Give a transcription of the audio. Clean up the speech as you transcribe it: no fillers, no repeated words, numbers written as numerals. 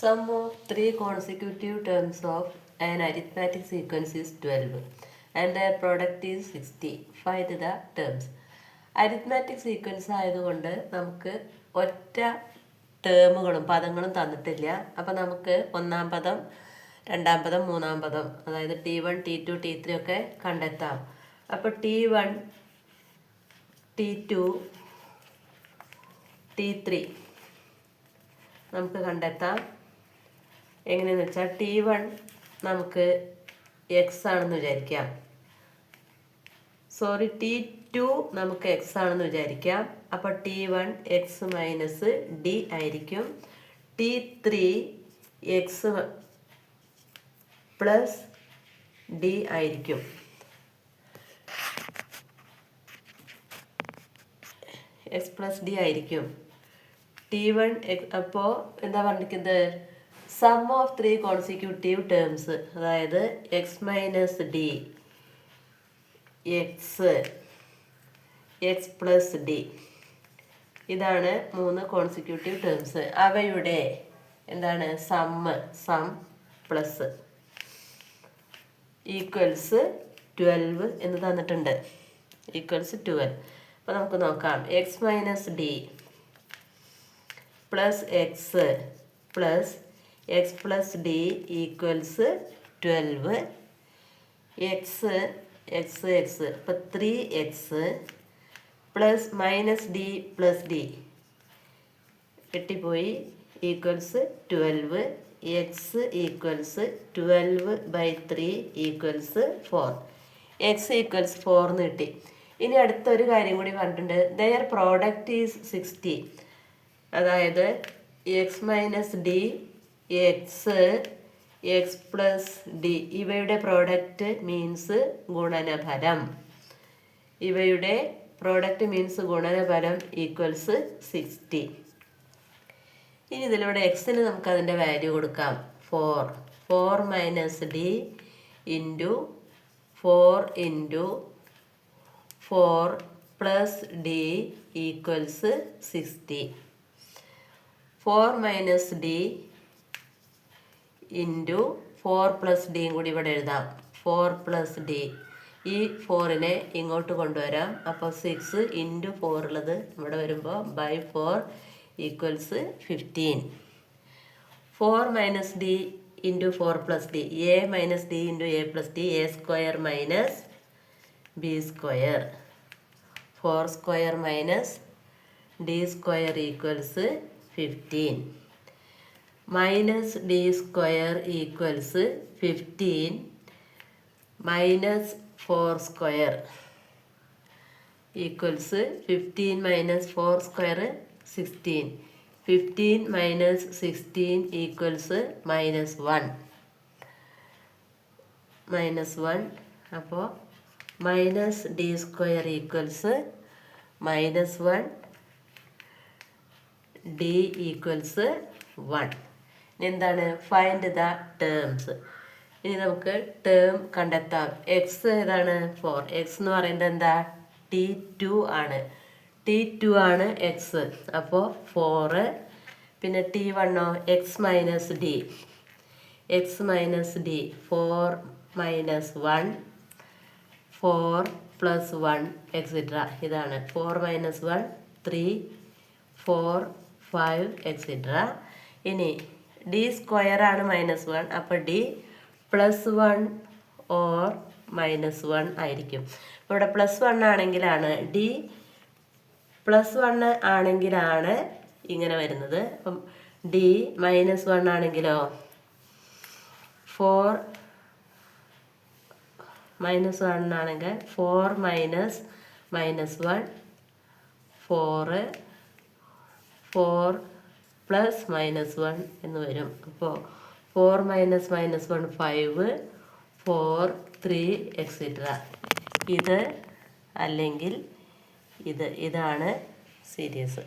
Sum of three consecutive terms of an arithmetic sequence is 12 and their product is 60. Find the terms. Arithmetic sequence ആയതുകൊണ്ട് നമുക്ക് ഒറ്റ ടേമുകളും പദങ്ങളും തന്നിട്ടില്ല. അപ്പം നമുക്ക് ഒന്നാം പദം, രണ്ടാം പദം, മൂന്നാം പദം, അതായത് T1, T2, T3 ഒക്കെ കണ്ടെത്താം. അപ്പോൾ T1, T2, T3 നമുക്ക് കണ്ടെത്താം. എങ്ങനെയെന്ന് വെച്ചാൽ T1 നമുക്ക് എക്സ് ആണെന്ന് വിചാരിക്കാം. T2 നമുക്ക് എക്സ് ആണെന്ന് വിചാരിക്കാം. അപ്പോൾ T1 എക്സ് മൈനസ് ഡി ആയിരിക്കും. T3 എക്സ് പ്ലസ് ഡി ആയിരിക്കും. എക്സ് പ്ലസ് ഡി ആയിരിക്കും. T1 അപ്പോൾ എന്താ പറഞ്ഞിരിക്കുന്നത്? Sum of three consecutive terms, അതായത് x minus d, x plus d, ഇതാണ് മൂന്ന് കോൺസിക്യൂട്ടീവ് ടേംസ്. അവയുടെ എന്താണ് സം പ്ലസ് ഈക്വൽസ് 12 എന്ന് തന്നിട്ടുണ്ട്. ഈക്വൽസ് 12. അപ്പോൾ നമുക്ക് നോക്കാം. X minus d plus x plus x plus d equals 12. X x x അപ്പോൾ 3x plus minus d plus d കിട്ടിപ്പോയി equals 12. X equals 12/3 equals 4. X equals 4 എന്ന് കിട്ടി. ഇനി അടുത്തൊരു കാര്യം കൂടി പറഞ്ഞിട്ടുണ്ട്. Their product is 60. അതായത് x minus d, x plus d, ഇവയുടെ പ്രോഡക്റ്റ് മീൻസ് ഗുണനഫലം. ഇവയുടെ പ്രോഡക്റ്റ് മീൻസ് ഗുണനഫലം ഈക്വൽസ് 60. ഇനി ഇതിലൂടെ എക്സിന് നമുക്ക് അതിൻ്റെ വാല്യൂ കൊടുക്കാം. 4 minus D into 4 plus d equals 60. 4 minus D into 4 plus ഡിയും കൂടി ഇവിടെ എഴുതാം. 4 പ്ലസ് ഡി, ഈ 4നെ ഇങ്ങോട്ട് കൊണ്ടുവരാം. അപ്പോൾ 6 ഇൻറ്റു 4 ഉള്ളത് ഇവിടെ വരുമ്പോൾ by 4 equals 15. 4 minus D into 4 plus D, A minus D into A plus D, A square minus B square, 4 square minus D square equals 15. Minus D square equals 15 minus 4 square equals 15 minus 4 square 16. 15 minus 16 equals -1. അപ്പോൾ minus D square equals -1, D equals 1. ഇനി എന്താണ്? Find the terms. ഇനി നമുക്ക് term കണ്ടെത്താം. X ഏതാണ്? 4. X എന്ന് പറയുന്നത് എന്താ? T2 ആണ്. T2 ആണ് എക്സ്. അപ്പോൾ 4. പിന്നെ T1 X minus D, 4 minus 1, 4 plus 1 etcetera. ഇതാണ് 4 മൈനസ് 1 3, 4 5 എക്സെട്ര. ഇനി ഡി സ്ക്വയർ ആണ് -1. അപ്പോൾ ഡി +1 ഓർ -1 ആയിരിക്കും. ഇവിടെ +1 ആണെങ്കിലാണ്, ഡി +1 ആണെങ്കിലാണ് ഇങ്ങനെ വരുന്നത്. അപ്പം ഡി -1 ആണെങ്കിലോ 4 -1 ആണെങ്കിൽ 4 മൈനസ് -1 4 പ്ലസ് -1 എന്ന് വരും. അപ്പോൾ 4 മൈനസ് -1 5, 4 3 എക്സെട്ര. ഇത് അല്ലെങ്കിൽ ഇതാണ് സീരീസ്.